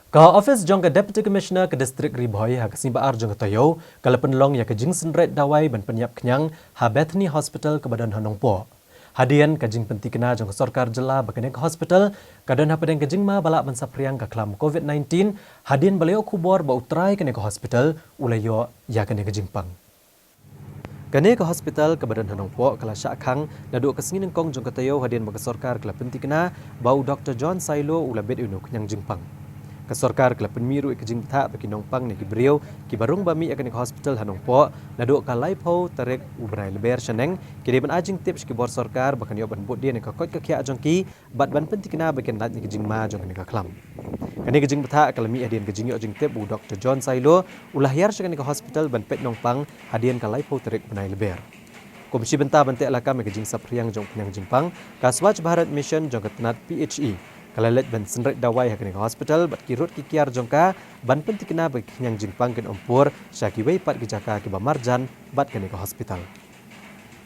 Ka office jong ke Deputy Commissioner ke Distrik Riboy ha kesimba ar jong ke Toyo kala penlong ya ke Jingsen Red Dawai ban penyap kenyang ha Bethany Hospital ke Badan Hanongpo. Hadian ke jing penti kena jong ke Sarkar Jela bakene ke hospital kadan ha pedeng ke jingma balak mensapriang ke klam COVID-19 hadian baleo kubor ba utrai kene ke hospital ulayo ya kene ke jingpang. Kene ke hospital ke Badan Hanongpo kala syakhang nadu ke singin kong jong ke Toyo hadian ba ke Sarkar kala penti kena bau Dr. John Sailo ula bed unu kenyang jingpang. Kesorkar kelap penmiru ikejing tak bagi nongpang ni kibriau ki barung bami akan ke hospital hanongpo nadu ka laipo tarik ubrai leber seneng kini ban ajing tips ki bor sorkar bakan yo ban bot dia ni ka kot ka khia jongki bat ban penti kena bagian lat ni kejing ma jong ni ka klam kani kejing tak kalami adian kejing yo jing tip bu Dr. John Sailo ulah yar sekani ke hospital ban pet nongpang hadian ka laipo tarik benai leber Komisi Bentah Bentik Lakam kejing sapriang jong penyang jingpang ka Swachh Bharat Mission jong ketenat PHE Kalalet ban senret dawai hakani ke hospital bat kirut kikiar jongka ban penti kena bagi kenyang jingpang ken ompur syaki wei pat gejaka ki bamarjan bat kani ke hospital.